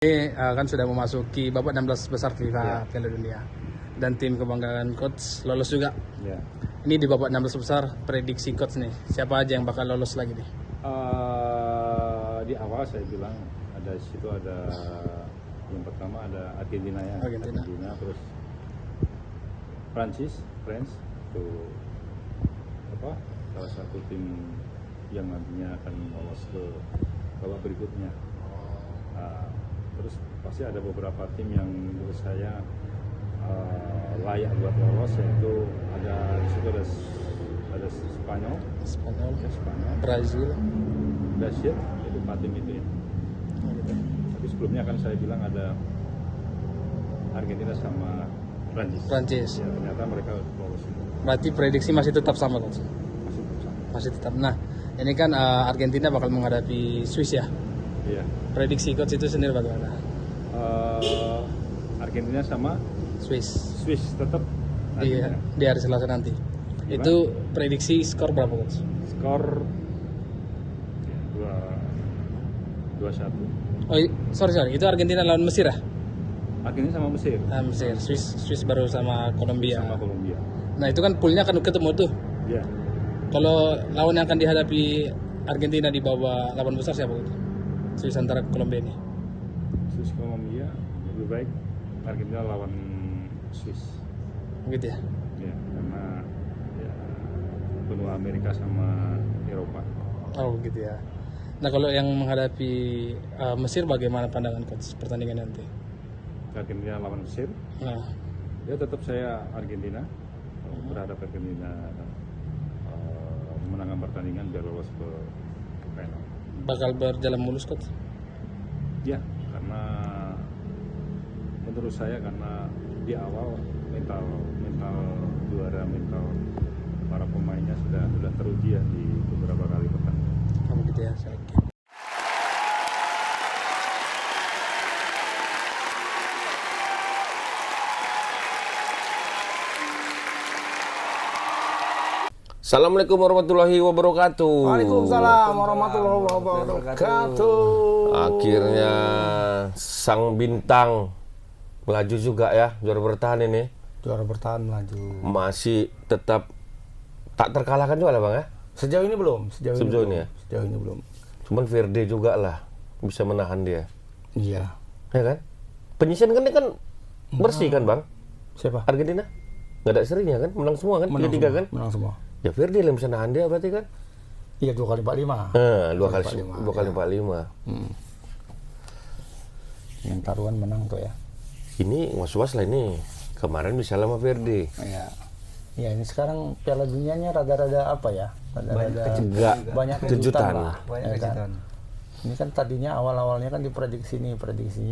Ini kan sudah memasuki babak 16 besar FIFA Piala Dunia dan tim kebanggaan coach lolos juga. Ya. Ini di babak 16 besar, prediksi coach nih, siapa aja yang bakal lolos lagi nih? Di awal saya bilang ada yang pertama ada Argentina ya. Argentina. Terus France itu salah satu tim yang nantinya akan lolos ke babak berikutnya. Terus pasti ada beberapa tim yang menurut saya layak buat lolos, yaitu ada Spanyol, Brazil, itu 4 tim itu ya. gitu. Tapi sebelumnya kan saya bilang ada Argentina sama Prancis. Ya, ternyata mereka lolos. Berarti prediksi masih tetap sama coach? Masih bersama. Masih tetap. Nah, ini kan Argentina bakal menghadapi Swiss ya. Iya. Prediksi coach itu sendiri bagaimana? Argentina sama Swiss. tetap Iya, di hari Selasa nanti. Gimana? Itu prediksi skor berapa coach? Skor 2-1. Oh, sorry, itu Argentina lawan Mesir ya? Argentina sama Mesir. Mesir, Swiss baru sama Kolombia. Sama Kolombia. Nah itu kan poolnya akan ketemu tuh. Iya. Kalau lawan yang akan dihadapi Argentina di bawah 8 besar siapa itu? Swiss antara Kolombia ini. Swiss Kolombia lebih baik Argentina lawan Swiss. Gitu ya. Ya, karena ya benua Amerika sama Eropa. Oh gitu ya. Nah kalau yang menghadapi Mesir bagaimana pandangan coach pertandingan nanti? Argentina lawan Mesir. Nah, Ya tetap saya Argentina. Berharap Argentina memenangkan pertandingan biar lolos ke final. bakal berjalan mulus coach? Ya, karena menurut saya karena di awal mental juara, mental para pemainnya sudah teruji ya di beberapa kali pertandingan. Kamu gitu ya, saya. Assalamualaikum warahmatullahi wabarakatuh. Waalaikumsalam warahmatullahi wabarakatuh. Akhirnya sang bintang melaju juga ya, juara bertahan ini. Juara bertahan melaju. Masih tetap tak terkalahkan juga lah Bang ya. Sejauh ini belum. Sejauh ini ya? Sejauh ini belum. Cuman Verde juga lah bisa menahan dia. Iya. Ya kan? Penyisian kan ini kan bersih kan Bang? Siapa? Argentina. Nggak ada serinya kan? Menang semua kan? 3-3 kan? Menang semua. Ya Verde yang bisa nahan dia berarti kan? Iya 2 kali 45. Dua kali 45. Yang taruhan menang tuh ya. Ini was-was lah ini. Kemarin bisa lama Verde. Iya. Ya ini sekarang Piala Dunianya rada-rada apa ya? Rada-rada banyak kejutan lah. Banyak Ya kan? kejutan. Ini kan tadinya awal-awalnya kan prediksinya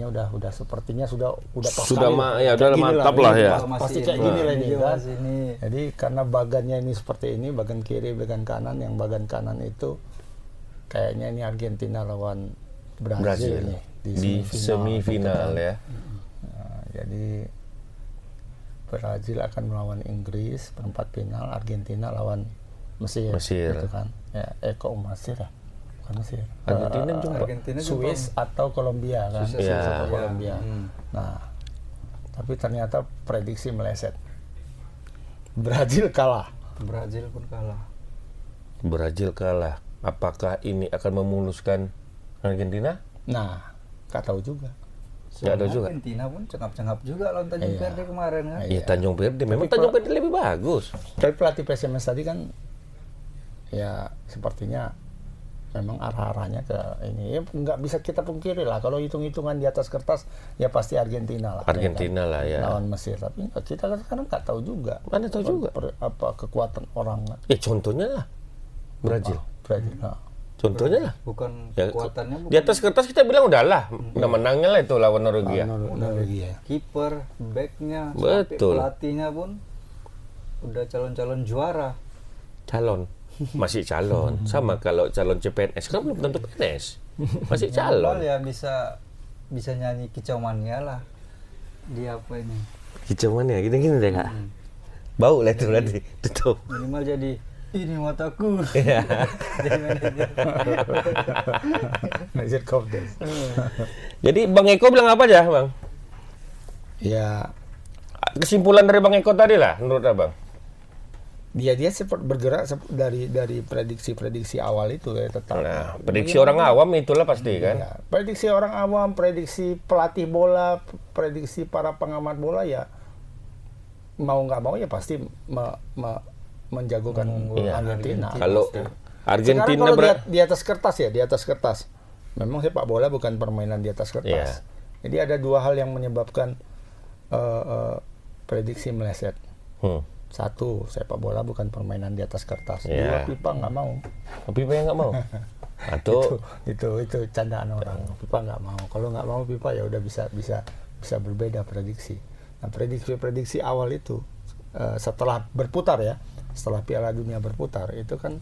udah sepertinya sudah pas Sudah sekali. udah Kayak gini mantap lah, lah ini ya. Pasti kayak gini lah ini kan. Ini Jadi karena bagannya ini seperti ini, bagan kiri, bagan kanan, yang bagan kanan itu kayaknya ini Argentina lawan Brazil nih di semifinal gitu kan. ya. Nah, jadi Brazil akan melawan Inggris perempat final, Argentina lawan Mesir. Gitu kan. Ya, kok Mesir ya? Bukan Mesir. Argentina jumpa Swiss atau Kolombia kan? Iya. Swiss atau Kolombia. Nah, tapi ternyata prediksi meleset. Brazil kalah. Brazil pun kalah. Brazil kalah. Apakah ini akan memuluskan Argentina? Nah, nggak tahu juga. Nggak ada juga. Argentina pun cengap-cengap juga lawan Tanjung Iya. Verde kemarin kan. Iya Tanjung Verde. Memang Tapi Tanjung Verde lebih bagus. Tapi pelatih PSMS tadi kan, ya sepertinya memang arah-arahnya ke ini. Ya, nggak bisa kita pungkiri lah. Kalau hitung-hitungan di atas kertas, ya pasti Argentina lah. Argentina lah ya. Lawan Mesir. Tapi kita kan sekarang nggak tahu juga. Mana tahu juga. Apa kekuatan orang. Contohnya lah Brazil. Brazil. Nah. Contohnya lah. Bukan Ya, kekuatannya di atas kertas kita bilang udahlah. Udah menangnya lah itu lawan Norwegia. Norwegia. kiper, backnya, Betul. sampai pelatihnya pun udah calon-calon juara. Calon. Masih calon. Sama kalau calon CPNS kan belum tentu PNS. Masih calon. Minimal ya bisa nyanyi kicau mania lah. Dia apa ini? Kicauan ya, gini-gini deh kak. Bau lah itu berarti. Tutup. Minimal jadi Ini mataku. Iya. Jadi manajer. Manajer Kopdes. Jadi Bang Eko bilang apa aja, Bang? Ya, Kesimpulan dari Bang Eko tadi lah, menurut Abang. dia seperti bergerak dari prediksi awal itu ya tetap. Nah, prediksi orang awam itulah pasti kan. Ya, prediksi orang awam, prediksi pelatih bola, prediksi para pengamat bola ya mau nggak mau ya pasti menjagokan Iya. Argentina. Kalau Pasti. Argentina Sekarang kalau di atas kertas ya, di atas kertas. Memang sepak bola bukan permainan di atas kertas. Jadi ada dua hal yang menyebabkan prediksi meleset. Satu, sepak bola bukan permainan di atas kertas. Iya. Dua, FIFA nggak mau. Tapi Bang nggak mau. Atau Itu candaan orang. FIFA nggak mau. Kalau nggak mau FIFA ya udah bisa berbeda prediksi. Nah, prediksi awal itu setelah berputar ya, setelah Piala Dunia berputar itu kan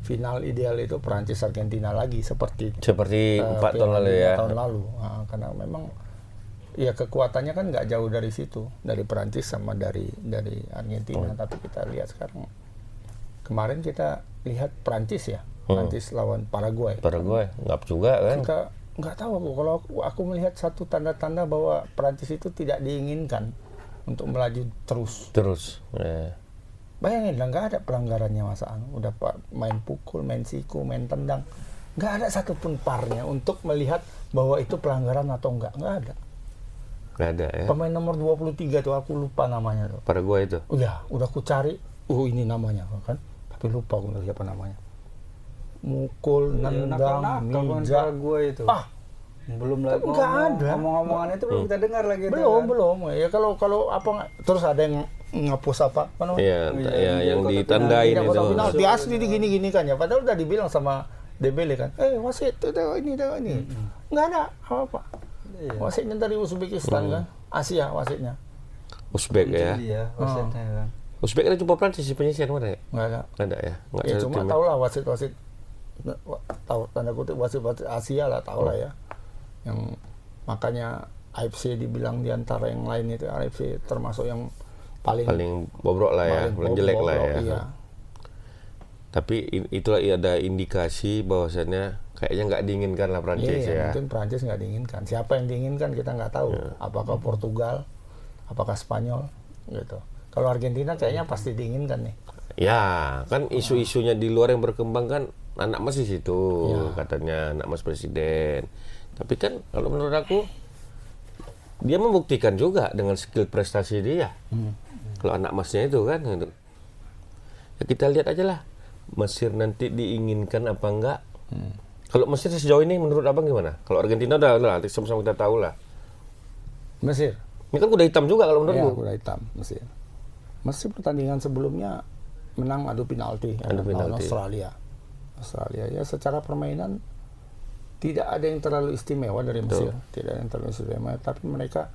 final ideal itu Perancis Argentina lagi seperti 4 tahun Piala lalu Dunia ya. tahun lalu. Nah, karena memang ya kekuatannya kan nggak jauh dari situ, dari Perancis sama dari Argentina. Tapi kita lihat sekarang, kemarin kita lihat Perancis ya, Perancis lawan Paraguay. Paraguay nggak juga kan. Kita nggak tahu kalau aku melihat satu tanda-tanda bahwa Perancis itu tidak diinginkan untuk melaju terus. Ya. Bayangin lah, nggak ada pelanggarannya Mas Ang. Udah main pukul, main siku, main tendang, nggak ada satupun parnya untuk melihat bahwa itu pelanggaran atau nggak ada. Nggak ada ya. Pemain nomor 23 tuh aku lupa namanya tuh. Paraguay itu. Udah aku cari, ini namanya kan, tapi lupa aku siapa namanya. Mukul, nendang, mijak. Gue itu. Belum lagi Nggak ada. Ngomong-ngomongan itu belum kita dengar lagi. Belum. Ya kalau apa terus ada yang ngapus apa namanya? Iya, yang ditandain Tidak itu. kotak final, di asli gini kan ya. Padahal udah dibilang sama Dembele kan, wasit itu ini. Nggak ada apa-apa. Iya. Wasitnya dari Uzbekistan kan, Asia wasitnya. Uzbek ya. Iya, wasitnya kan. Uzbek ada jumpa Prancis di penyisian mana ya? Nggak ada. Nggak ada ya. Nggak Ya satu cuma tim. tahu lah wasit tahu tanda kutip wasit Asia lah, tahu lah ya. Yang makanya AFC dibilang di antara yang lain itu AFC termasuk yang paling bobrok lah ya, paling jelek lah ya. Iya. Tapi itulah ada indikasi bahwasannya kayaknya nggak diinginkan lah Prancis Iya, ya. mungkin Prancis nggak diinginkan. Siapa yang diinginkan kita nggak tahu. Apakah Portugal, apakah Spanyol, gitu. Kalau Argentina kayaknya pasti diinginkan nih. Ya, kan isu-isunya di luar yang berkembang kan anak mas di situ, katanya anak mas presiden. Tapi kan kalau menurut aku dia membuktikan juga dengan skill prestasi dia. Kalau anak masnya itu kan, gitu. Ya, kita lihat aja lah Mesir nanti diinginkan apa enggak. Kalau Mesir sejauh ini menurut abang gimana? Kalau Argentina udah sama-sama kita tahu lah. Mesir. Ini kan kuda hitam juga kalau Ya, menurutmu. kuda hitam Mesir. Mesir pertandingan sebelumnya menang adu penalti Adu lawan penalti. Australia ya secara permainan tidak ada yang terlalu istimewa dari Mesir, tidak ada yang terlalu istimewa, tapi mereka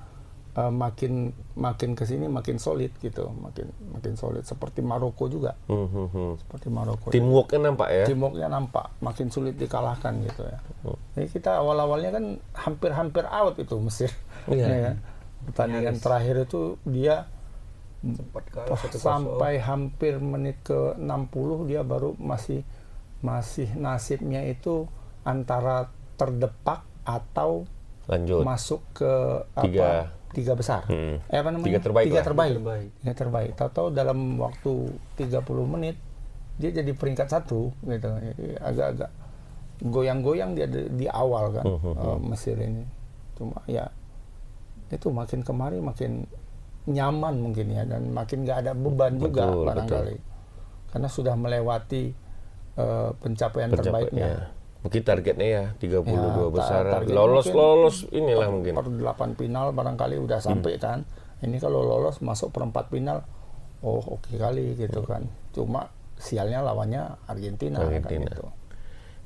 makin kesini makin solid gitu, makin solid seperti Maroko juga, seperti Maroko. Teamworknya nampak ya. Teamworknya nampak makin sulit dikalahkan gitu ya. Jadi kita awalnya kan hampir out itu Mesir. Iya. Ya kan? Pertandingan terakhir itu dia Sempat kalah 1-0. sampai hampir menit ke 60 dia baru masih nasibnya itu antara terdepak atau Lanjut. masuk ke tiga besar. Apa namanya? Tiga terbaik lah. Tiga terbaik. Tahu-tahu dalam waktu 30 menit dia jadi peringkat 1 gitu. Jadi agak-agak goyang-goyang dia di awal kan Mesir ini. Cuma ya itu makin kemari makin nyaman mungkin ya, dan makin nggak ada beban juga barangkali. Karena sudah melewati pencapaian terbaiknya. Mungkin targetnya ya 32 besar. targetnya Lolos inilah mungkin. Per 8 final barangkali udah sampai kan. Ini kalau lolos masuk perempat final, oke kali gitu kan. Cuma sialnya lawannya Argentina. Kan gitu.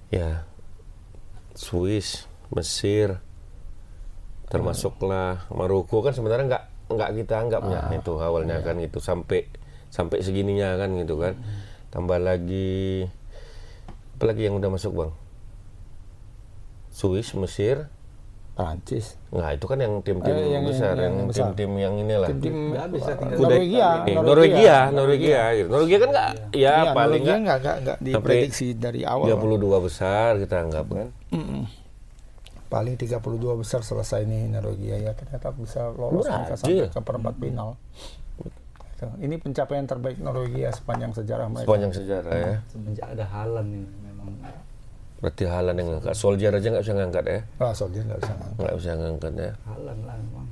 Ya, Swiss, Mesir, termasuklah Maroko kan sebenarnya nggak kita anggapnya itu awalnya kan gitu sampai segininya kan gitu kan. Tambah lagi apa lagi yang udah masuk Bang? Swiss, Mesir, Prancis. Nah, itu kan yang tim-tim yang besar, yang yang besar. tim-tim yang inilah. Tim-tim Nggak bisa tinggal Norwegia, Norwegia gitu. Norwegia kan nggak, ya Iya, paling Norwegia nggak nggak diprediksi dari awal. 32 besar kita anggap kan. Paling 32 besar selesai nih Norwegia ya, ternyata bisa lolos mereka sampai ke perempat final. Gitu. Ini pencapaian terbaik Norwegia sepanjang sejarah mereka. Sepanjang sejarah ya. Semenjak ada Haaland ini memang. Berarti Haaland yang ngangkat. Solskjaer aja nggak bisa ngangkat ya. Solskjaer nggak bisa ngangkat. Nggak bisa ngangkat ya. Haaland lah memang.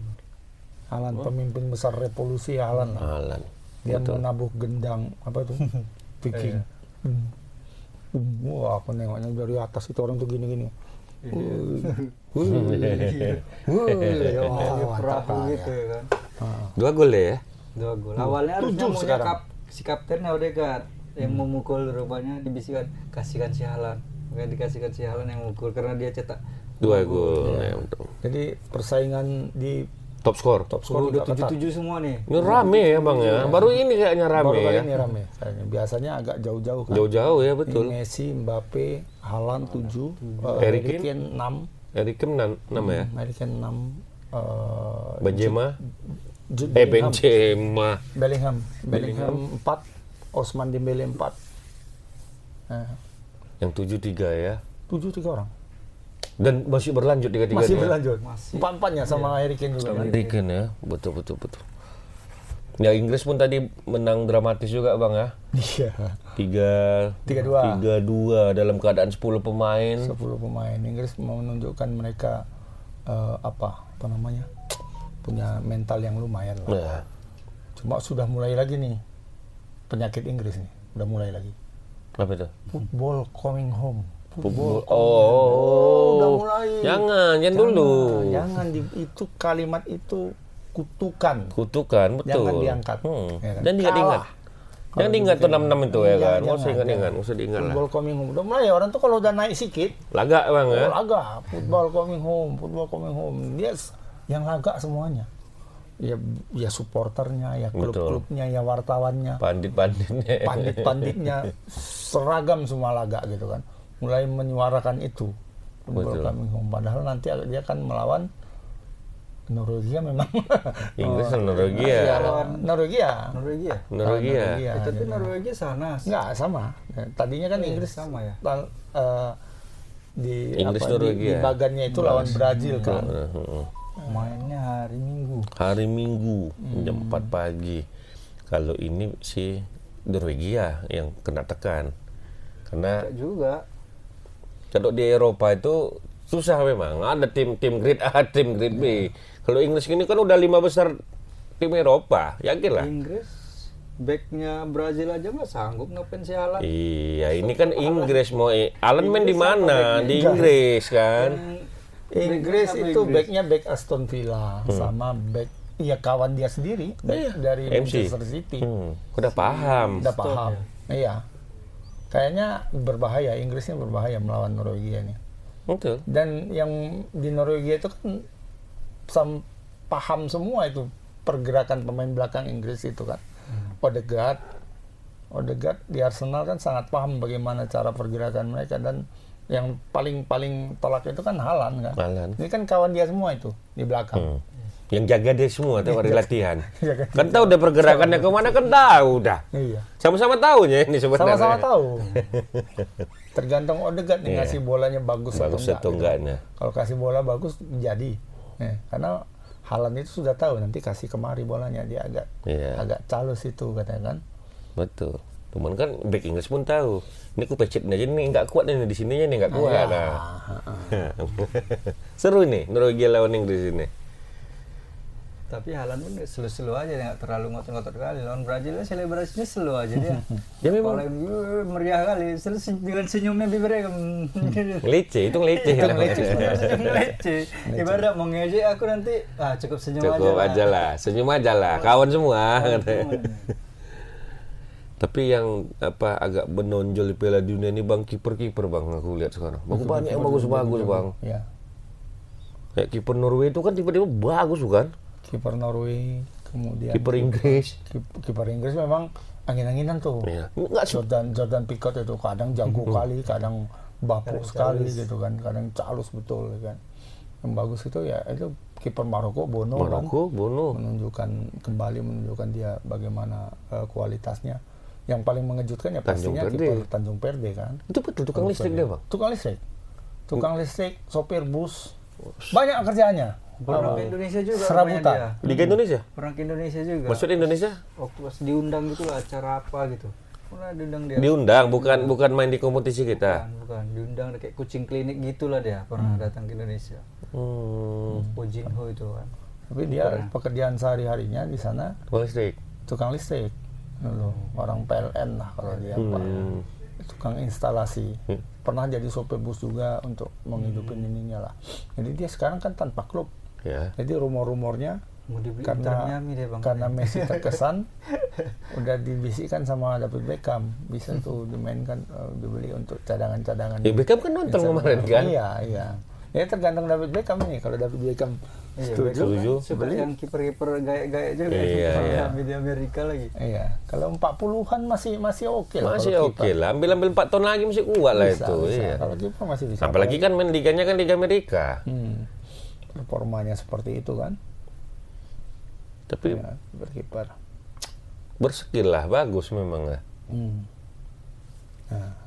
Haaland pemimpin besar revolusi Haaland. Haaland. Dia menabuh gendang apa tuh Viking. Wah, aku nengoknya dari atas itu orang tuh gini-gini. Perahu gitu ya kan. 2 gol ya. 2 gol. Awalnya harusnya 7 maunya sekarang. si kaptennya Odegaard yang memukul, rupanya dibisikkan kasihkan si Haaland. Makanya dikasihkan si Haaland yang memukul karena dia cetak 2 gol ya, betul. Jadi persaingan di Top skor. udah 7-7 semua nih. Ini rame ya Bang ya. Baru ini kayaknya rame baru kali ya. ini rame. Biasanya agak jauh-jauh kan. Jauh-jauh ya Ini betul. Messi, Mbappe, Haaland 7, Harry Harry Kane? Kane 6, Harry Kane 6 ya. Harry Kane 6, Benzema. Jude Benzema. Bellingham 4, Ousmane Dembele 4. Nah, Yang 7-3 ya. 7 orang. Dan masih berlanjut tiga-tiganya. Masih berlanjut. Masih. Empat-empatnya sama Harry Kane juga. Harry Kane ya. Betul. Ya Inggris pun tadi menang dramatis juga Bang ya. Iya. 3-2 dalam keadaan 10 pemain. 10 pemain. Inggris mau menunjukkan mereka apa namanya? Punya mental yang lumayan lah. Nah, Cuma sudah mulai lagi nih penyakit Inggris nih. Udah mulai lagi. apa itu? Football coming home. Oh, udah mulai. Jangan dulu. Jangan itu kalimat itu kutukan. Kutukan, betul. Jangan diangkat. Ya kan? Dan diingat-ingat. Jangan diingat tuh 6-6 itu ya kan. Nggak usah jangan. ingat-ingat, nggak usah diingat lah. Football coming home. Udah mulai orang tuh kalau udah naik sikit, Laga Bang ya. laga. Football coming home. Dia yang laga semuanya. Ya supporternya, ya klub-klubnya, ya wartawannya, Pandit-panditnya. pandit-panditnya, seragam semua laga gitu kan. Mulai menyuarakan itu. Football coming home. Padahal nanti dia akan melawan Norwegia memang. Inggris sama Norwegia. Norwegia. Tapi Norwegia sana. Enggak sama. Tadinya kan Inggris sama ya. Di Inggris apa, Norwegia. di bagannya itu lawan Brazil kan. Mainnya Hari Minggu jam 4 pagi. Kalau ini si Norwegia yang kena tekan. Karena juga. kalau di Eropa itu susah memang. Ada tim grade A, tim grade B. Kalau Inggris ini kan udah 5 besar tim Eropa, yakin lah. Inggris backnya Brazil aja nggak sanggup ngapain si Haaland. Iya, ini kan Inggris mau Haaland main di mana? Di Inggris kan. Inggris itu backnya back Aston Villa sama back kawan dia sendiri back dari MC. Manchester City. Udah paham. Udah paham. Iya. Kayaknya berbahaya, Inggrisnya berbahaya melawan Norwegia ini. Betul. Dan yang di Norwegia itu kan paham semua itu pergerakan pemain belakang Inggris itu kan. Odegaard di Arsenal kan sangat paham bagaimana cara pergerakan mereka, dan yang paling tolak itu kan Haaland kan. Haaland. Ini kan kawan dia semua itu di belakang. Yang jaga dia semua tuh hari latihan. Kan tahu udah pergerakannya kemana, kan tahu dah. Iya. Sama-sama tahunya ini sebenarnya. Sama-sama tahu. Tergantung Odegaard nih ngasih bolanya bagus atau enggaknya. Gitu. Kalau kasih bola bagus jadi. Karena Haaland itu sudah tahu nanti kasih kemari bolanya, dia agak calus itu katanya kan. Betul. Cuman kan back Inggris pun tahu. Ini aku pecet aja nih nggak kuat nih di sininya nih nggak kuat. Seru nih Norwegia lawan Inggris ini. Tapi Haaland pun slow-slow aja, nggak terlalu ngotot-ngotot kali. Lawan Brazil selebrasinya slow aja dia. Dia memang meriah kali. Dengan senyumnya bibirnya ngeliceh, itu ngeliceh. Ngeliceh. Ibarat mau ngejek aku nanti cukup senyum aja. Senyum aja lah. Kawan semua. Tapi yang agak menonjol di Piala Dunia ini Bang, kiper Bang, aku lihat sekarang. Banyak yang bagus-bagus Bang. Iya. Kayak kiper Norway itu kan tiba-tiba bagus bukan? Kiper Norway, kemudian kiper Inggris. Kiper Inggris memang angin-anginan tuh. Iya. Jordan Pickford itu kadang jago kali, kadang bapuk sekali gitu kan, kadang calus betul kan. yang bagus itu ya itu kiper Maroko Bono kan. Bono. menunjukkan dia bagaimana kualitasnya. Yang paling mengejutkan ya pastinya kiper Tanjung Perde kan. Itu betul tukang listrik dia, Bang. Tukang listrik, sopir bus, banyak kerjaannya. Pernah ke Indonesia juga. Serabutan. Dia. Liga Indonesia? Pernah ke Indonesia juga. Maksudnya Indonesia? Waktu pas diundang gitu lah, acara apa gitu. Pernah diundang dia. Diundang, bukan main di kompetisi kita. Bukan. Diundang kayak kucing klinik gitulah dia. Pernah datang ke Indonesia. Pojinho itu kan. Tapi dia pekerjaan sehari-harinya di sana tukang listrik. Dulu, orang PLN lah kalau dia tukang instalasi. Pernah jadi sopir bus juga untuk menghidupin ininya lah. Jadi dia sekarang kan tanpa klub. Ya. Jadi rumor-rumornya karena Messi terkesan udah dibisikkan sama David Beckham bisa tuh dimainkan dibeli untuk cadangan-cadangan. Beckham kan nonton kemarin kan? Iya. Ya tergantung David Beckham ini. Kalau David Beckham setuju. Seperti yang kiper-kiper gaya-gaya juga. Iya. Di Amerika lagi. Iya. Kalau 40-an masih oke lah. Masih oke lah. Ambil 4 tahun lagi masih kuat lah bisa, itu. Bisa. Iya. Kalau kiper masih bisa. Apalagi kan main liganya kan Liga Amerika. Performanya seperti itu kan. Tapi ya, berkiper. Berskill lah, bagus memang lah. Nah,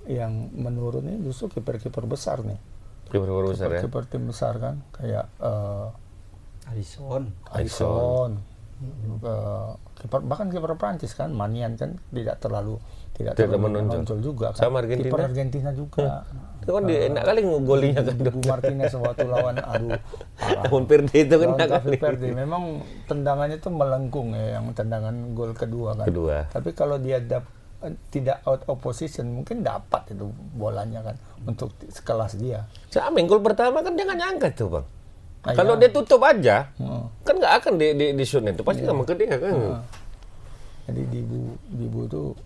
yang menurun ini justru kiper-kiper besar nih. Kiper besar ya. Kiper tim besar kan, kayak Alisson. Bahkan kiper Prancis kan, Manian kan tidak terlalu menonjol juga kan. Sama Argentina. Kiper Argentina juga. Itu kan enak kali ngegolinya kan. Dibu Martinez waktu lawan parah. Lawan Perde itu kan enak kali. Perde memang tendangannya tuh melengkung ya, yang tendangan gol kedua kan. Tapi kalau dia tidak out of position mungkin dapat itu bolanya kan untuk sekelas dia. Sama gol pertama kan dia nggak nyangka tuh, Bang. Kalau dia tutup aja, kan nggak akan di shoot itu pasti nggak ke dia kan. Jadi Dibu itu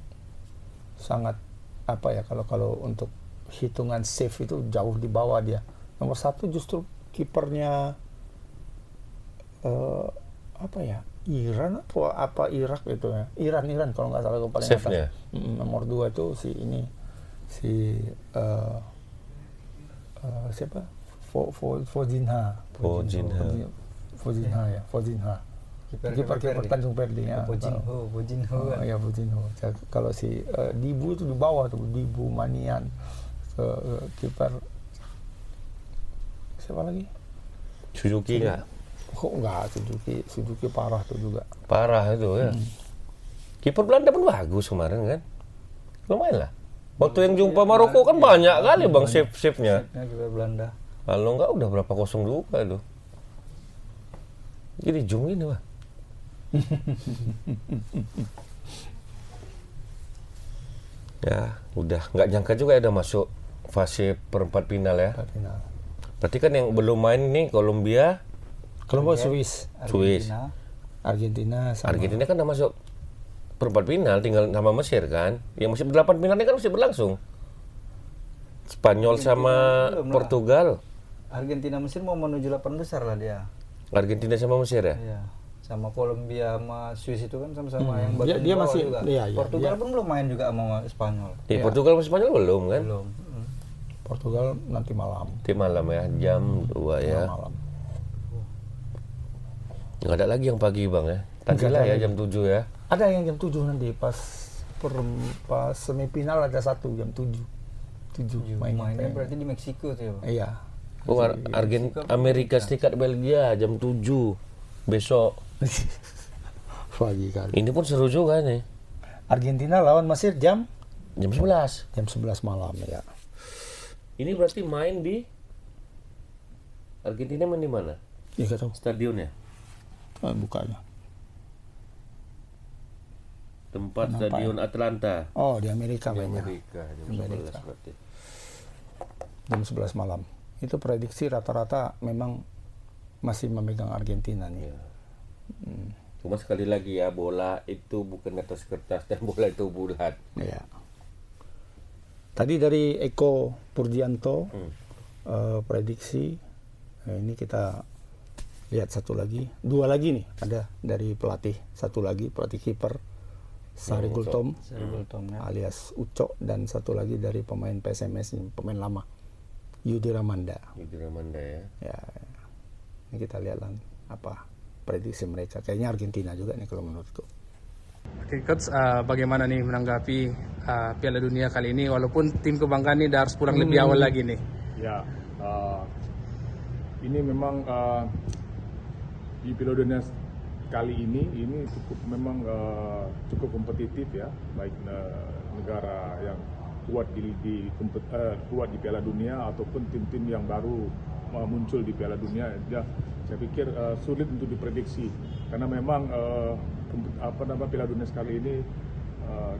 sangat apa ya, kalau untuk hitungan save itu jauh di bawah dia. Nomor 1 justru kipernya Iran apa Irak itu ya. Iran kalau nggak salah paling atas. Nomor 2 itu siapa? Fozinha. Kiper Tanjung Perde ya. Fojinho. Kalau si Dibu itu di bawah tuh, Dibu, Manian, kiper siapa lagi? Suzuki nggak? Kok nggak Suzuki parah tuh juga. Parah itu ya. Kiper Belanda pun bagus kemarin kan? Lumayan lah. Waktu yang jumpa Maroko kan banyak kali Bang save-nya. Kiper Belanda. Kalau nggak udah berapa 0 juga tuh. Jadi jung ini Wah. Ya, udah nggak nyangka juga ada masuk fase perempat final ya. Berarti kan yang belum main nih Kolombia, Swiss, Argentina kan udah masuk perempat final, tinggal sama Mesir kan. Yang masih 8 final ini kan masih berlangsung. Spanyol sama Portugal. Argentina Mesir mau menuju 8 besar lah dia. Argentina sama Mesir ya? Iya. Sama Kolombia sama Swiss itu kan sama-sama yang bagian dia bawah masih juga. Portugal pun belum main juga sama Spanyol. Portugal sama Spanyol belum kan? Belum. Portugal nanti malam. Nanti malam ya, jam 2 ya. Malam. Nggak ada lagi yang pagi Bang ya? Tadi lah ya jam 7 ya. Ada yang jam 7 nanti pas semifinal ada satu jam 7. Mainnya berarti di Meksiko tuh. Iya. Amerika Serikat Belgia jam 7 besok. Pagi kali. Ini pun seru juga nih. Argentina lawan Mesir jam 11. Jam 11 malam ya. Ini berarti main di Argentina main di mana? Ya nggak tahu. Stadionnya? Bukanya. Tempat Stadion Atlanta. Oh, di Amerika mainnya. Jam 11 berarti. Jam 11 malam. Itu prediksi rata-rata memang masih memegang Argentina nih. Ya. Cuma sekali lagi ya, bola itu bukan atas kertas dan bola itu bulat. Ya. Tadi dari Eko Purgianto prediksi. Ini kita lihat dua lagi nih, ada dari pelatih, satu lagi pelatih kiper Sari Gultom ya. alias Uco, dan satu lagi dari pemain PSMS ini, pemain lama Yudi Ramanda. Yudi Ramanda ya. Ya, ini kita lihat lah apa prediksi mereka. Kayaknya Argentina juga nih kalau menurutku. Oke, Coach, bagaimana nih menanggapi Piala Dunia kali ini walaupun tim kebanggaan ini harus pulang lebih awal lagi nih? Ya, ini memang di Piala Dunia kali ini memang cukup kompetitif ya, baik negara yang kuat kuat di Piala Dunia ataupun tim-tim yang baru muncul di Piala Dunia. Ya, saya pikir sulit untuk diprediksi karena memang Piala Dunia sekali ini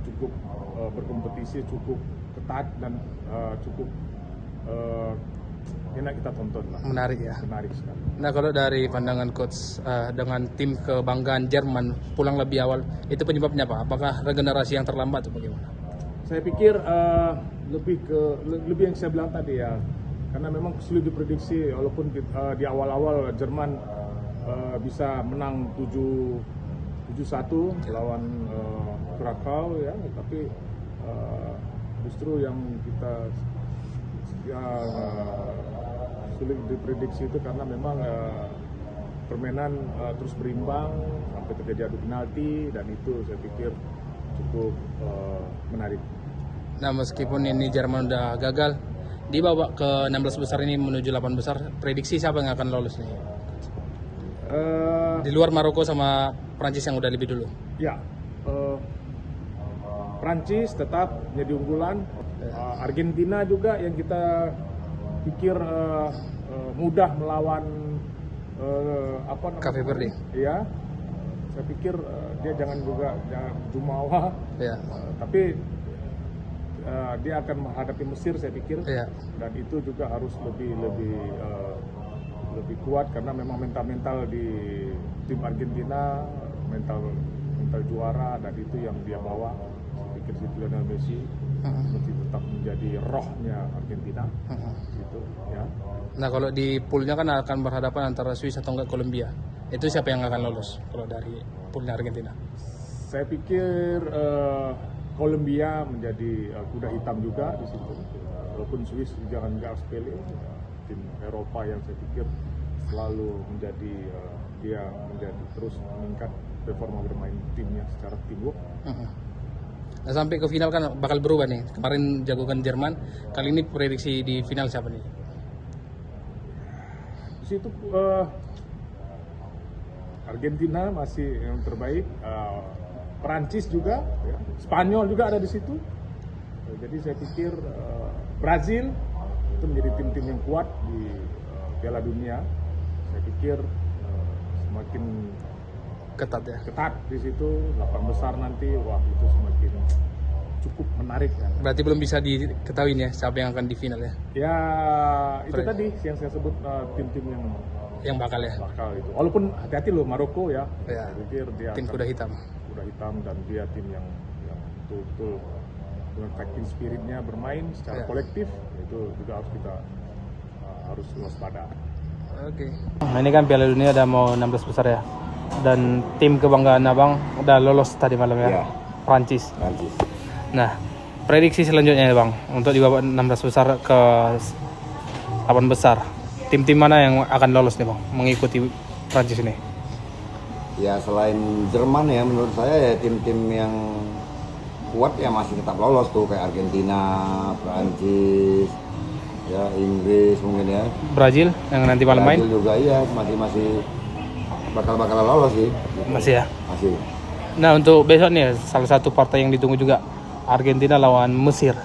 cukup berkompetisi, cukup ketat dan cukup enak kita tonton lah. Menarik ya. Menarik sekali. Nah, kalau dari pandangan Coach dengan tim kebanggaan Jerman pulang lebih awal, itu penyebabnya apa? Apakah regenerasi yang terlambat atau bagaimana? Saya pikir lebih yang saya bilang tadi ya, karena memang sulit diprediksi walaupun di awal-awal Jerman bisa menang 7-1 lawan Krakau ya, tapi justru yang kita sulit diprediksi itu karena memang permainan terus berimbang sampai terjadi adu penalti dan itu saya pikir cukup menarik. Nah, meskipun ini Jerman udah gagal di babak ke 16 besar ini menuju 8 besar, prediksi siapa yang akan lolos nih? Di luar Maroko sama Prancis yang udah lebih dulu. Ya, Prancis tetap jadi unggulan. Argentina juga yang kita pikir mudah melawan Cape Verde. Ya, saya pikir dia jangan jumawa. Ya. Tapi dia akan menghadapi Mesir saya pikir. Ya. Dan itu juga harus lebih kuat karena memang mental di tim Argentina mental juara dan itu yang dia bawa. Saya pikir si Lionel Messi masih tetap menjadi rohnya Argentina. Gitu ya. Nah, kalau di poolnya kan akan berhadapan antara Swiss atau enggak Kolombia. Itu siapa yang akan lolos kalau dari poolnya Argentina? Saya pikir Kolombia menjadi kuda hitam juga di situ. Walaupun Swiss jangan nggak sepele, tim Eropa yang saya pikir selalu menjadi terus meningkat performa bermain timnya secara teamwork. Nah, sampai ke final kan bakal berubah nih. Kemarin jagokan Jerman, kali ini prediksi di final siapa nih? Di situ Argentina masih yang terbaik, Perancis juga, ya. Spanyol juga ada di situ. Jadi saya pikir Brazil itu menjadi tim-tim yang kuat di Piala Dunia. Saya pikir semakin ketat di situ, 8 besar nanti, wah itu semakin cukup menarik kan. Berarti belum bisa diketahui ya siapa yang akan di final ya? Ya itu tadi yang saya sebut tim-tim yang bakal ya. Bakal itu. Walaupun hati-hati loh Maroko ya. Ya. Saya pikir dia tim kuda hitam. Kuda hitam dan dia tim yang betul-betul dengan fighting spiritnya bermain secara kolektif itu juga harus waspada. Oke. Nah, ini kan Piala Dunia udah mau 16 besar ya. Dan tim kebanggaan Abang udah lolos tadi malam ya. Prancis. Nah, prediksi selanjutnya ya Bang untuk di babak 16 besar ke 8 besar. Tim-tim mana yang akan lolos nih Bang mengikuti Prancis ini? Ya selain Jerman ya menurut saya ya tim-tim yang kuat ya masih tetap lolos tuh kayak Argentina, Prancis, ya Inggris mungkin ya. Brazil yang nanti malam main? Brazil juga iya masih bakal lolos sih. Masih ya? Masih. Nah untuk besok nih salah satu partai yang ditunggu juga Argentina lawan Mesir.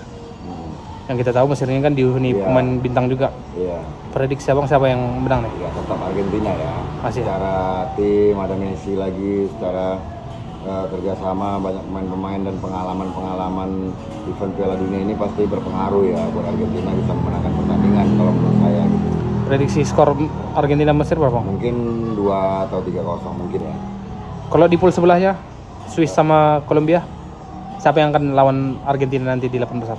Yang kita tahu Mesir ini kan dihuni pemain bintang juga. Iya. Prediksi Abang siapa yang menang nih? Ya tetap Argentina ya. Masih. Secara tim ada Messi lagi, secara kerjasama banyak pemain-pemain dan pengalaman event Piala Dunia ini pasti berpengaruh ya buat Argentina bisa memenangkan pertandingan kalau menurut saya gitu. Prediksi skor Argentina Mesir berapa? Mungkin 2 atau 3-0 mungkin ya. Kalau di pool sebelahnya Swiss sama Kolombia, siapa yang akan lawan Argentina nanti di 8 besar?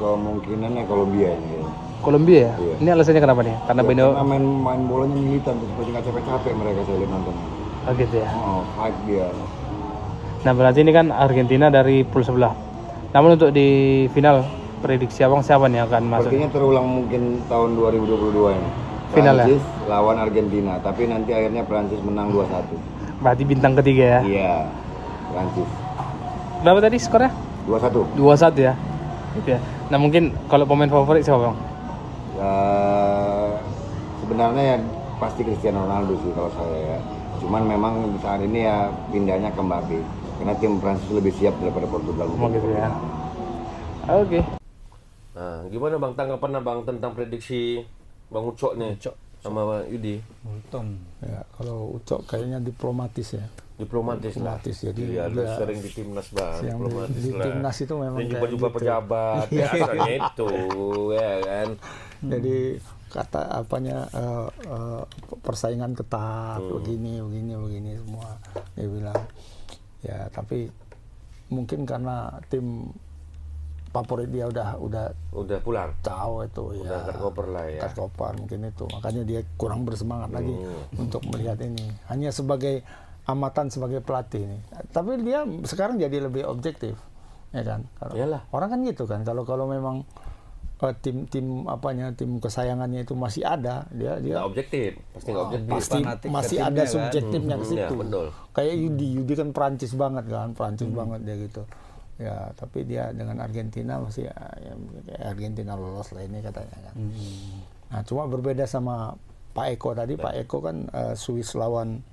Kemungkinannya Kolombia ini. Kolombia ya? Iya. Ini alasannya kenapa nih? Karena Ya, Beno. karena main bolanya militan tuh seperti nggak capek-capek mereka saya lihat nonton. Oh gitu ya. Oh, hype dia. Nah berarti ini kan Argentina dari pool sebelah. Namun untuk di final prediksi abang siapa nih yang akan masuk? Sepertinya terulang mungkin tahun 2022 ini. Final ya? Prancis lawan Argentina, tapi nanti akhirnya Prancis menang 2-1. Berarti bintang ketiga ya? Iya, Prancis. Berapa tadi skornya? 2-1. 2-1 ya? Gitu ya. Nah mungkin kalau pemain favorit siapa bang? Sebenarnya ya pasti Cristiano Ronaldo sih kalau saya ya. Cuman memang saat ini ya pindahnya ke Mbappe. Karena tim Prancis lebih siap daripada Portugal. Oh gitu ya. Oke. Nah, gimana bang tanggapan abang tentang prediksi Bang Ucok nih sama Bang Yudi? Untung. Ya, kalau Ucok kayaknya diplomatis ya. Diplomatis lah. Jadi Iya, lu dia sering di timnas bang, yang diplomatis di lah. timnas itu memang Dan kayak jumpa-jumpa gitu. pejabat, biasanya itu, ya kan. Jadi kata apanya persaingan ketat begini semua dia bilang. Ya tapi mungkin karena tim favorit dia Udah pulang. tahu itu Udah ya. cut koper lah ya. Cut koper mungkin itu. Makanya dia kurang bersemangat lagi untuk melihat ini. Hanya sebagai amatan sebagai pelatih ini. Tapi dia sekarang jadi lebih objektif. Ya kan? Iyalah. Orang kan gitu kan. Kalau memang tim kesayangannya itu masih ada, dia Nggak objektif, pasti nggak objektif. pasti fanatik ke masih timnya ada kan. subjektifnya ke Iya, situ. betul. Kayak Yudi kan Prancis banget kan, Prancis banget dia gitu. Ya, tapi dia dengan Argentina masih ya, Argentina lolos lah ini katanya kan. Nah, cuma berbeda sama Pak Eko tadi. Pak Eko kan Swiss lawan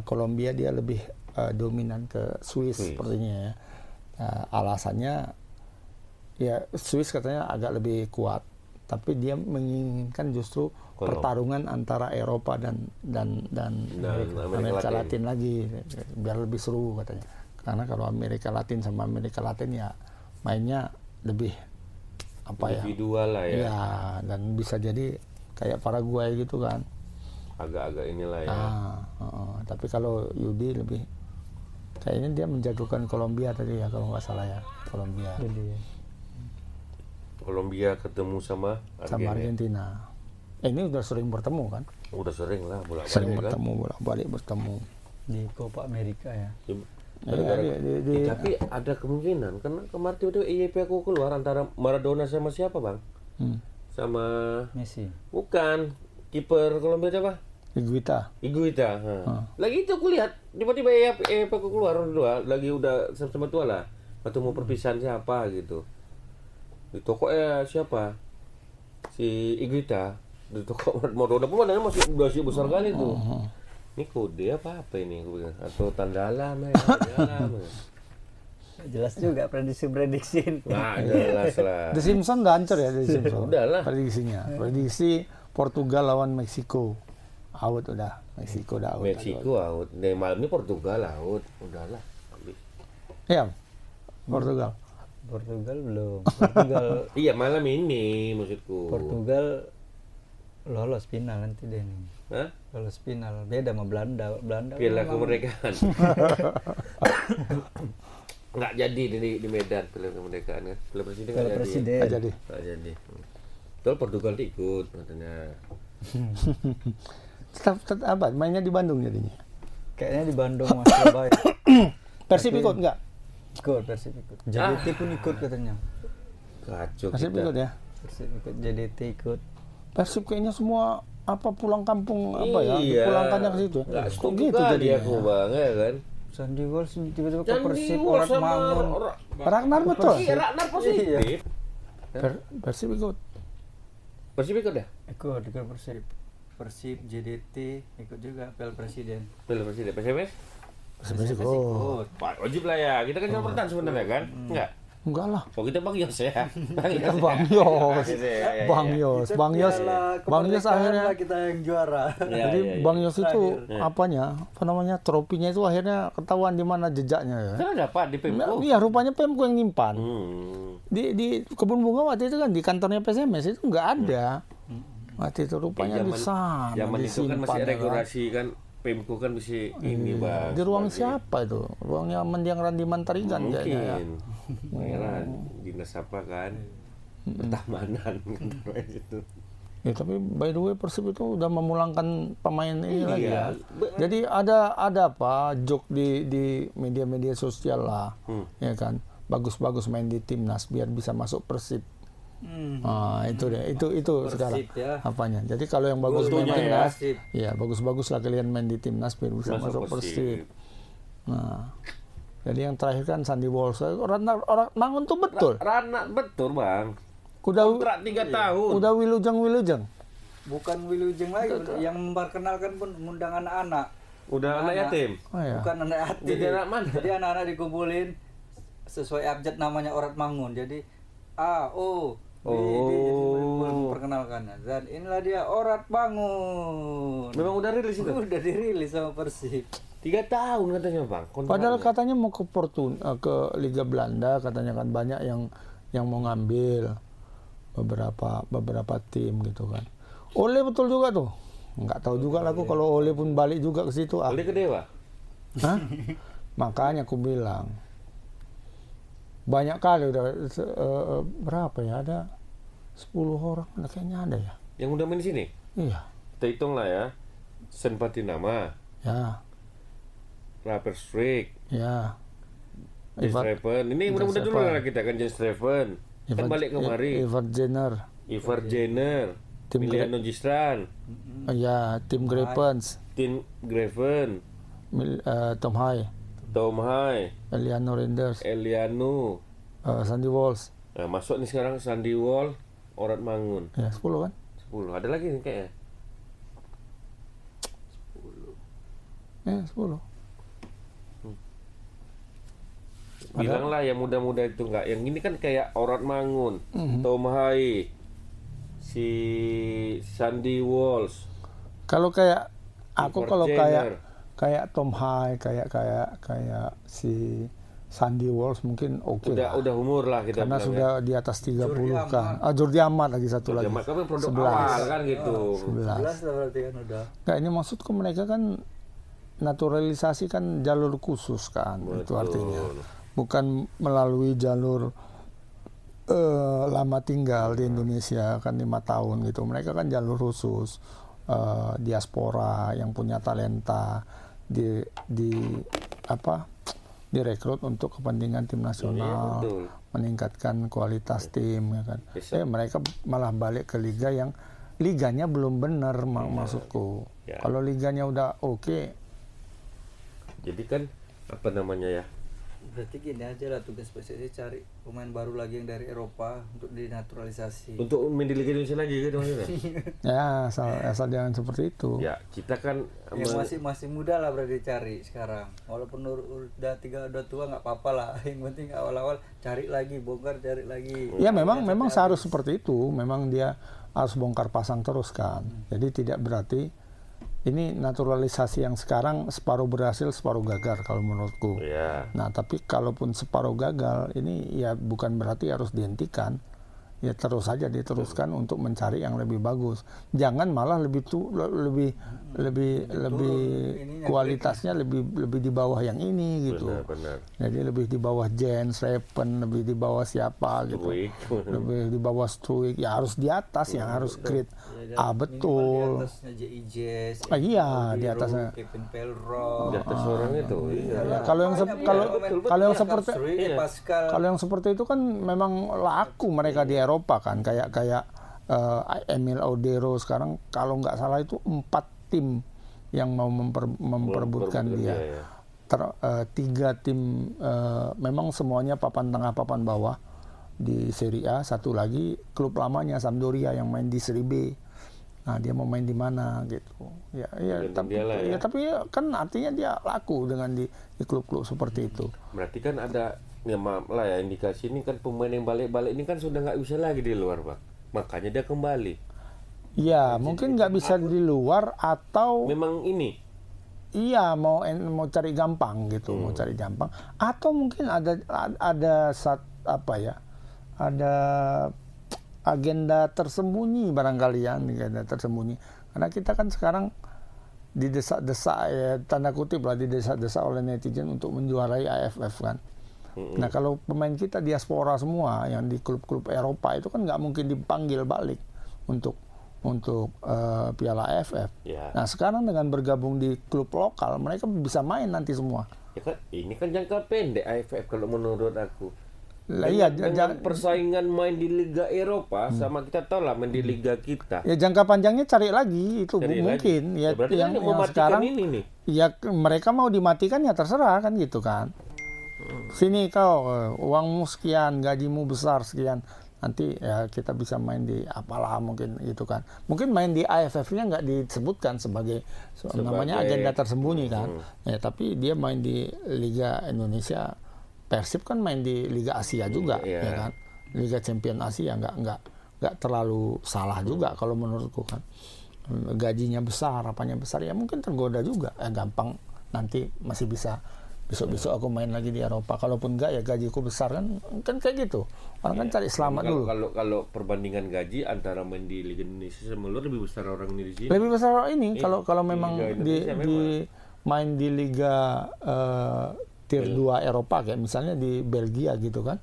Kolombia, dia lebih dominan ke Swiss sepertinya ya. Alasannya ya Swiss katanya agak lebih kuat, tapi dia menginginkan justru pertarungan antara Eropa dan Amerika Latin lagi biar lebih seru katanya. Karena kalau Amerika Latin sama Amerika Latin ya mainnya lebih Individual lah ya. Ya, dan bisa jadi kayak Paraguay gitu kan. Agak-agak inilah ya. Tapi kalau Yudi lebih kayaknya dia menjagokan Kolombia tadi ya kalau nggak salah ya, Kolombia. Kolombia ketemu sama Argentina. Ini udah sering bertemu kan? Udah sering lah bolak-balik Sering kan. bertemu, bolak-balik bertemu. Di Copa America ya. Tapi ada kemungkinan karena kemarin itu IYP aku keluar antara Maradona sama siapa bang? Sama Messi. bukan kiper Kolombia siapa? Higuita. Lagi itu aku lihat tiba-tiba IYP aku keluar berdua lagi udah sama-sama tua lah. Ketemu perpisahan siapa gitu. Di toko siapa? Si Higuita. Di toko Maradona pemandangan masih besar kali tuh. Ini kode apa ini atau tanda alam ya? Jelas juga prediksi. Nah, jelas lah. The Simpsons udah hancur ya, The Simpsons. Udah lah. Prediksinya. Prediksi Portugal lawan Meksiko. Out udah. Meksiko udah out. Meksiko out. Dari malam ini Portugal out. Udahlah. Habis. Iya. Portugal. Belum. Iya malam ini maksudku. Portugal lolos final nanti deh nih. Hah? Lolos final. Beda sama Belanda. Piala memang- kemerdekaan. Nggak jadi di Medan piala kemerdekaan kan. Piala presiden Piala nggak jadi. Presiden. Nggak jadi. Nggak jadi. Betul Portugal ikut katanya. Tetap apa? Mainnya di Bandung jadinya. Kayaknya di Bandung Mas Surabaya. Persib ikut nggak? Ikut Persib ikut. JDT pun ikut katanya. Kacau Persib kita. ikut ya. Persib ikut, JDT ikut. Persib kayaknya semua pulang kampung Iya. dipulangkannya ke situ. Nggak Kok setuju gitu kali jadinya? aku bang ya kan. Sandy Walsh tiba-tiba ke Jangan Persib diulas orang sama Mangun. Ragnar betul. Iya, Ragnar positif. Persib ikut. Persib ikut ya? Ikut Persib. Persib, JDT ikut juga Piala Presiden. Piala presiden. PSMS? Persib ikut. Pak wajib lah ya. Kita kan cuma bertahan sebenarnya kan? Enggak. Enggak lah. Oh kita Bang Yos ya. Bang Yos. Bang Yos. Bang Yos akhirnya kita yang juara. jadi Bang Yos itu tropinya itu akhirnya ketahuan di mana jejaknya ya. Kan dapat di Pemko. Iya, rupanya Pemko yang nyimpan. Di kebun bunga waktu itu kan di kantornya PSMS itu nggak ada. Waktu itu rupanya di sana. Zaman itu kan masih disimpan, ada ya kan. regulasi kan. Pemko kan bisa ini bang. Di ruang siapa itu? Ruangnya Mendiang Randi Mantarigan kayaknya ya. Mungkin. Pangeran dinas apa kan? Pertamanan kan itu. Ya, tapi by the way Persib itu udah memulangkan pemain ini lagi ya. Iya. Jadi ada apa joke di media-media sosial lah, ya kan. bagus-bagus main di timnas biar bisa masuk Persib. Itu deh, itu Persib sekarang ya. apanya. Jadi kalau yang bagus main Goalnya timnas, Persib. ya bagus-bagus lah kalian main di timnas biar bisa masuk Persib. Nah, jadi yang terakhir kan Sandy Walsh, orang Mangun tuh betul. Rana betul bang. Udah Kontrak 3 tahun. udah wilujeng. Bukan Wilujeng lagi, yang memperkenalkan pun mengundang anak-anak. Udah anak yatim. Oh ya. Bukan anak yatim. Jadi anak mana? Jadi anak-anak dikumpulin sesuai abjad namanya Orat Mangun. Jadi A, O, B, D, jadi memperkenalkannya. Dan inilah dia Orat Mangun. Memang udah rilis itu. Udah dirilis sama Persib. 3 tahun katanya bang. kontraknya. Padahal katanya mau ke ke Liga Belanda, katanya kan banyak yang mau ngambil beberapa tim gitu kan. Ole betul juga tuh. Nggak tahu juga lah aku kalau Ole pun balik juga ke situ. Oleh ke Dewa. Hah? Makanya aku bilang banyak kali udah berapa ya, ada 10 orang kayaknya ada ya. Yang udah main di sini. Iya. Kita hitung lah ya. Sen Patinama, Ya. Rapper Streak, Ya. James Treven. Ini mudah-mudah dulu lah kita kan James Treven. Kan balik kemari. Ivar Jenner. Ivar Jenner, Tim Emiliano Gistran, Ya, Tim Grapens, Tim Graven, Tom Hai, Tom Hai, Eliano Renders, Eliano. Sandy Walsh. Nah, masuk nih sekarang Sandy Wall, Orat Mangun. Ya, 10 kan? 10. Ada lagi nih kayaknya. 10. Bilang lah yang muda-muda itu enggak. Yang ini kan kayak Orat Mangun, Tom Hai, si Sandy Walsh. Kalau kayak aku, Ivar kalau Jenner. kayak Tom Hai, kayak si Sandy Walsh mungkin oke lah. Udah umur lah kita Karena bilang sudah di atas 30 kan. Jordi Amat lagi satu lagi. ya. Kan produk 11. awal kan gitu. 11. 11 lah berarti kan udah. Nggak, ini maksudku mereka kan naturalisasi kan jalur khusus kan. Itu artinya. Bukan melalui jalur lama tinggal di Indonesia kan 5 tahun gitu. Mereka kan jalur khusus, diaspora yang punya talenta direkrut untuk kepentingan tim nasional, betul. meningkatkan kualitas tim ya kan. Bisa. Mereka malah balik ke liga yang liganya belum benar maksudku. Ya. Kalau liganya udah oke, Jadi kan apa namanya ya? Berarti gini aja lah tugas PSSI cari pemain baru lagi yang dari Eropa untuk dinaturalisasi. Untuk main di Liga Indonesia lagi gitu maksudnya. ya asal jangan seperti itu. Ya, kita kan Yang masih muda lah berarti cari sekarang. Walaupun udah tua nggak apa-apa lah. Yang penting awal-awal cari lagi, bongkar cari lagi. Ya memang seharus seperti itu. Memang dia harus bongkar pasang terus kan. Jadi tidak berarti ini naturalisasi yang sekarang separuh berhasil, separuh gagal kalau menurutku. ya. Nah, tapi kalaupun separuh gagal, ini ya bukan berarti harus dihentikan. Ya terus saja diteruskan untuk mencari yang lebih bagus. Jangan malah lebih kualitasnya lebih di bawah yang ini gitu. Benar. Jadi lebih di bawah Jens, Reven, lebih di bawah siapa gitu. Struik. Lebih di bawah Struik. Ya harus di atas yang harus grade A Di betul. atasnya JIJS, Iya, di atasnya. Kevin Pelro. Di atas orang itu. Iya. Ya, kalau yang seperti itu kan memang laku mereka di Eropa kan, kayak Emil Audero sekarang kalau nggak salah itu 4 tim yang mau memperebutkan dia. Ya. 3 tim memang semuanya papan tengah papan bawah di Serie A, satu lagi klub lamanya Sampdoria yang main di Serie B. Nah, dia mau main di mana gitu. Tapi kan artinya dia laku dengan di klub-klub seperti itu. Berarti kan ada ya maaf lah ya, indikasi ini kan pemain yang balik-balik ini kan sudah nggak bisa lagi di luar, Pak. Makanya dia kembali. Ya, mungkin nggak bisa di luar atau Memang ini iya mau cari gampang gitu, mau cari gampang atau mungkin ada ada agenda tersembunyi barangkali ya, agenda tersembunyi. Karena kita kan sekarang didesak-desak ya, tanda kutip lah didesak-desak oleh netizen untuk menjuarai AFF kan. Nah, kalau pemain kita diaspora semua yang di klub-klub Eropa itu kan nggak mungkin dipanggil balik untuk Piala AFF. Ya. Nah, sekarang dengan bergabung di klub lokal mereka bisa main nanti semua. ya kan ini kan jangka pendek AFF kalau menurut aku. Lah iya, dengan persaingan main di Liga Eropa sama kita tahu lah main di Liga kita. ya jangka panjangnya cari lagi itu Cari mungkin lagi. ya, Berarti yang kan mematikan sekarang ini nih. ya mereka mau dimatikan ya terserah kan gitu kan. Sini kau uangmu sekian, gajimu besar sekian, nanti ya kita bisa main di apalah mungkin gitu kan. Mungkin main di AFF-nya nggak disebutkan sebagai namanya agenda tersembunyi kan. Ya tapi dia main di Liga Indonesia. Persib kan main di Liga Asia juga, ya kan, Liga Champion Asia nggak terlalu salah juga kalau menurutku kan. Gajinya besar, apanya besar ya mungkin tergoda juga. Gampang nanti masih bisa besok aku main lagi di Eropa. Kalaupun enggak ya gajiku besar kan kayak gitu. Orang kan cari selamat dulu. Kalau perbandingan gaji antara main di Liga Indonesia sama luar lebih besar orang ini di sini. Lebih besar ini kalau memang Liga di main di Liga Tier 2 Eropa kayak misalnya di Belgia gitu kan.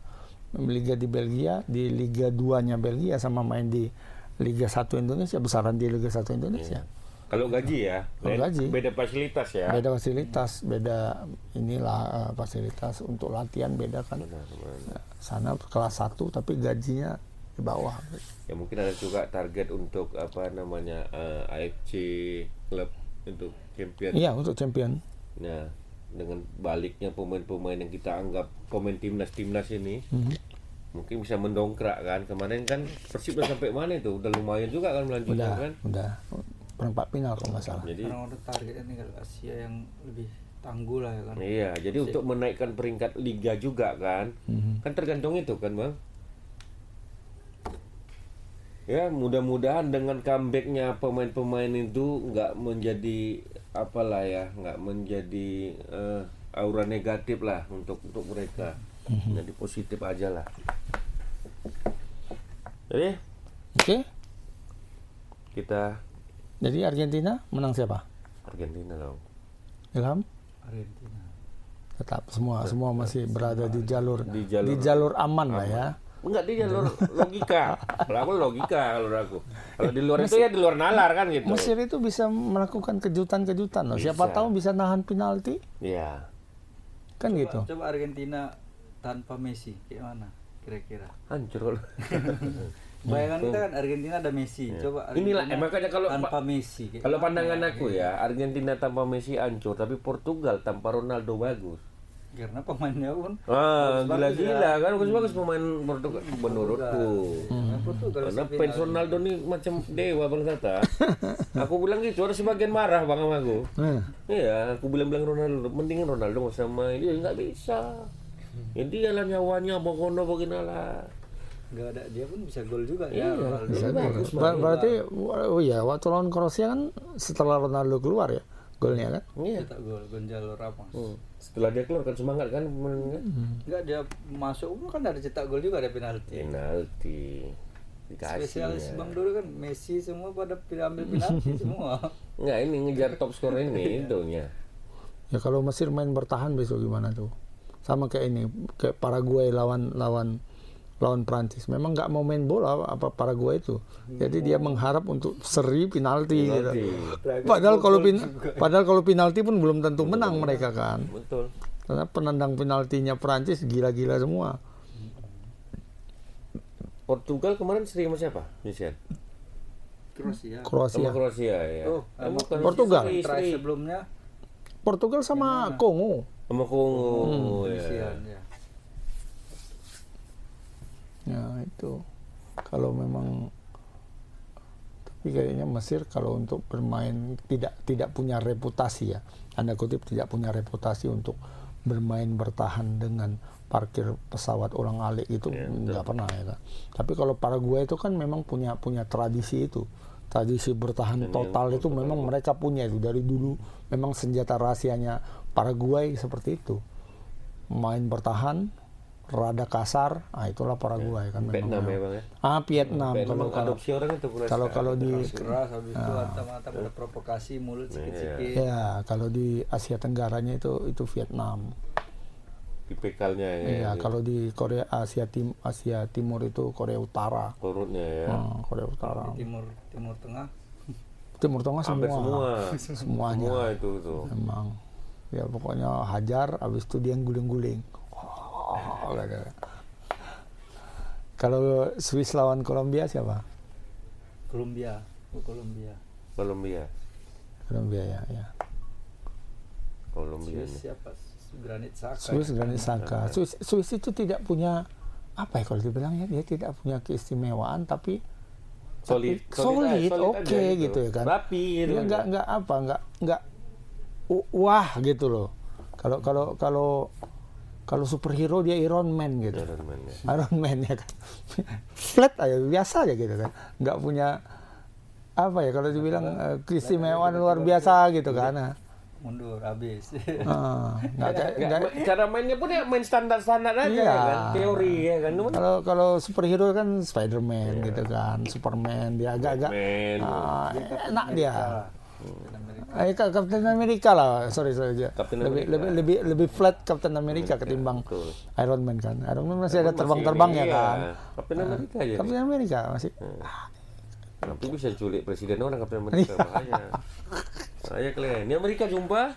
Liga di Belgia, di Liga 2-nya Belgia sama main di Liga 1 Indonesia, besaran di Liga 1 Indonesia. Kalau gaji ya, beda fasilitas ya. Beda fasilitas, beda inilah fasilitas untuk latihan beda kan. Sana kelas 1 tapi gajinya di bawah. Ya mungkin ada juga target untuk AFC klub untuk champion. Iya, untuk champion. Nah, dengan baliknya pemain-pemain yang kita anggap pemain timnas ini, mungkin bisa mendongkrak kan. Kemarin kan Persib udah sampai mana itu? Udah lumayan juga kan melanjutkan kan. Udah perempat final kalau nggak salah. Jadi Orang udah targetnya nih kalau Asia yang lebih tangguh lah ya kan. iya, jadi untuk menaikkan peringkat liga juga kan. Kan tergantung itu kan, Bang. Ya, mudah-mudahan dengan comeback-nya pemain-pemain itu nggak menjadi nggak menjadi aura negatif lah untuk mereka. Jadi positif aja lah. Jadi Oke. kita Jadi Argentina menang siapa? Argentina dong. Ilham? Argentina. Tetap semua masih berada di jalur Di jalur aman lah ya. Enggak, di jalur logika. Kalau aku logika kalau aku. Kalau di luar itu ya di luar nalar kan gitu. Mesir itu bisa melakukan kejutan-kejutan loh. Siapa Bisa. tahu bisa nahan penalti. Iya. Kan gitu. Coba Argentina tanpa Messi kayak mana kira-kira? Hancur kalau. Bayangan kita kan Argentina ada Messi. Coba Argentina Inilah makanya kalau tanpa Messi. kayak kalau mana pandangan ya? aku ya, Argentina tanpa Messi hancur, tapi Portugal tanpa Ronaldo bagus. Karena pemainnya pun Gila-gila kan bagus-bagus pemain Portugal menurutku. Portugal Karena bisa fans final. Ronaldo nih macam dewa bang Tata. Aku bilang gitu, ada sebagian marah bang sama aku. Iya, aku bilang Ronaldo, mendingan Ronaldo nggak usah main. Dia nggak bisa. Ya dia lah nyawanya, bokono beginalah. Nggak ada, dia pun bisa gol juga Iya, ya Ronaldo. bisa bagus. Berarti waktu lawan Kroasia kan setelah Ronaldo keluar ya golnya kan. Iya. Cetak gol Gonzalo Ramos. Setelah dia keluar kan semangat kan menang. Enggak, dia masuk pun kan ada cetak gol juga, ada penalti. Penalti. Dikasih. Spesialis Bang Doro kan Messi semua pada ambil penalti semua. Enggak, ini ngejar top skor ini itunya. Ya kalau Mesir main bertahan besok gimana tuh? Sama kayak ini, kayak Paraguay lawan Prancis. Memang nggak mau main bola apa Paraguay itu. Jadi dia mengharap untuk seri penalti gitu. Padahal kalau penalti pun belum tentu menang mereka kan. Betul. Karena penendang penaltinya Prancis gila-gila semua. Portugal kemarin seri sama siapa? Michel? Kroasia. Sama Kroasia ya. Oh, Bukan Portugal. seri. Terakhir sebelumnya Portugal sama Kongo. Sama Kongo. Ya. Kasihan ya. Ya itu. Kalau memang tapi kayaknya Mesir kalau untuk bermain tidak punya reputasi ya. Anda kutip tidak punya reputasi untuk bermain bertahan dengan parkir pesawat ulang-alik itu nggak pernah ya kan. Tapi kalau Paraguay itu kan memang punya tradisi itu. Tradisi bertahan total itu memang mereka punya itu dari dulu. Memang senjata rahasianya Paraguay seperti itu. Main bertahan, rada kasar, itulah Paraguay kan Vietnam memang. ya Bang ya. Vietnam Vietnam adopsi orang itu kalau di Keras habis itu mata-mata pada provokasi mulut sikit-sikit. ya kalau di Asia Tenggaranya itu Vietnam. tipikalnya ya. Iya, kalau di Korea Asia Timur itu Korea Utara. Turutnya ya. Korea Utara. Timur Tengah. Timur Tengah Hampir semuanya. semua itu tuh. Memang. Ya pokoknya hajar, habis itu dia guling-guling. Kalau Swiss lawan Kolombia siapa? Kolombia. Kolombia. Kolombia. Kolombia ya. Kolombia Swiss nih. siapa? Granit Xhaka. Swiss Granit Xhaka. Swiss itu tidak punya apa ya kalau dibilang ya, dia tidak punya keistimewaan tapi Solid oke aja gitu ya kan. Rapi gitu. Dia nggak wah gitu loh. Kalau superhero dia Iron Man gitu. Iron Man, ya. Iron Man ya kan. Flat aja biasa aja gitu kan. Nggak punya apa ya kalau dibilang keistimewaan luar biasa gitu kan. Nah. Mundur habis. Cara mainnya pun ya main standar-standar aja Iya. ya kan. Teori ya kan. Cuman Kalau superhero kan Spider-Man gitu kan, Superman dia agak-agak enak dia. Captain America lah, sorry aja. Captain Lebih flat Captain America ketimbang betul. Iron Man kan. Iron Man masih ada Masih terbang-terbang ini, ya iya. kan. Captain America aja nih. Captain America masih. Tapi bisa culik presiden orang Captain America makanya. Saya kalian. Ini Amerika jumpa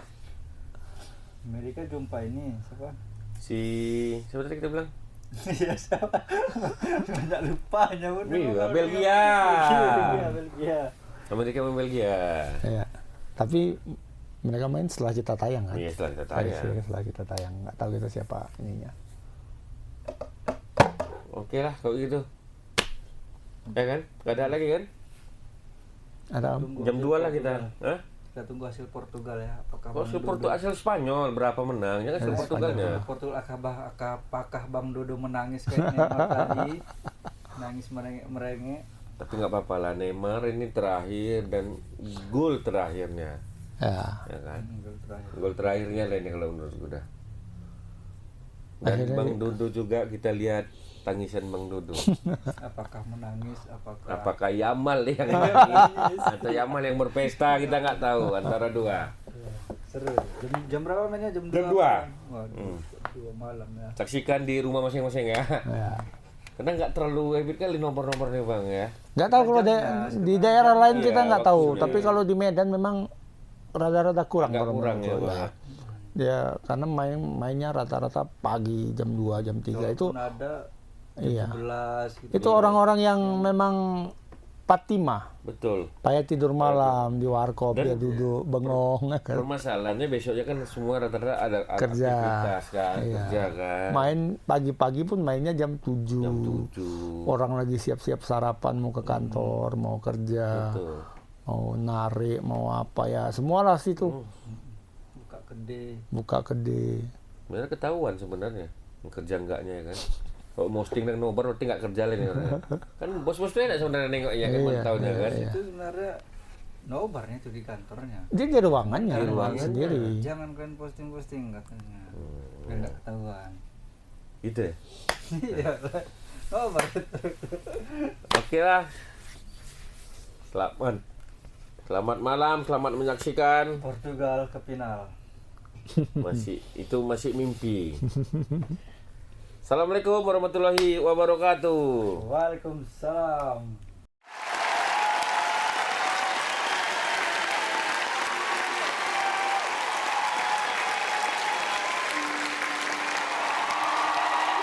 Amerika jumpa ini siapa? siapa tadi kita bilang? Ya siapa? Banyak lupanya pun. Iya, Belgia. Belgia. Amerika sama Belgia. Ya. Tapi mereka main setelah kita tayang kan. Iya, setelah kita tanya. Setelah kita tayang, nggak tahu kita siapa ininya. Oke lah kalau gitu. Ya kan? Gak ada lagi kan? Ada Jam 2 lah kita. Hah? Kita tunggu hasil Portugal ya. Apakah Oh, Portugal asal Spanyol berapa menang? Jangan asal Portugalnya. Portugal apakah Bang Dodo menangis kayak Neymar tadi? Nangis merengek. Tapi nggak apa-apa lah, Neymar ini terakhir dan gol terakhirnya. Ya kan? Gol terakhir. Gol terakhirnya lah ini kalau menurut gue dah. Dan Bang Dodo juga kita lihat tangisan Bang Dodo. Apakah menangis? Apakah Yamal yang nangis atau Yamal yang berpesta, kita nggak tahu, antara dua. Seru. Jam berapa mainnya? Jam 2. Jam 2. Waduh, 2 malam ya. Saksikan di rumah masing-masing ya. Karena nggak terlalu hebat kali nomor-nomor nih Bang ya. Nggak tahu kalau di daerah lain kita Iya, nggak tahu. waktunya. Tapi kalau di Medan memang rada-rada kurang. Agak kalau kurang ya, menurut Bang. gua. Dia karena mainnya rata-rata pagi jam 2, jam 3 itu. Walaupun ada Iya. 11 gitu. Itu orang-orang yang memang Patimah, Betul. payah tidur malam di warkop, dia duduk bengong kan. Permasalahannya besoknya kan semua rata-rata ada Kerja. aktivitas kan, Iya. kerja kan. Main pagi-pagi pun mainnya jam 7. Jam 7. Orang lagi siap-siap sarapan mau ke kantor, mau kerja, Betul. mau narik, mau apa ya, semualah situ. Buka kedai. Buka kedai. Sebenarnya ketahuan sebenarnya kerja enggaknya ya kan. Kalau posting dan nobar berarti nggak kerja lah nih orangnya. Kan bos-bosnya enak sebenarnya nengok ya kan, mantaunya kan. Itu sebenarnya nobarnya itu di kantornya. Dia di ruangannya, Di ruangan sendiri. Jangan kalian posting-posting katanya. Biar nggak ketahuan. Gitu ya. Iya. Nobar. Oke lah. Selamat malam, selamat menyaksikan. Portugal ke final. Masih mimpi. Assalamualaikum warahmatullahi wabarakatuh. Waalaikumsalam.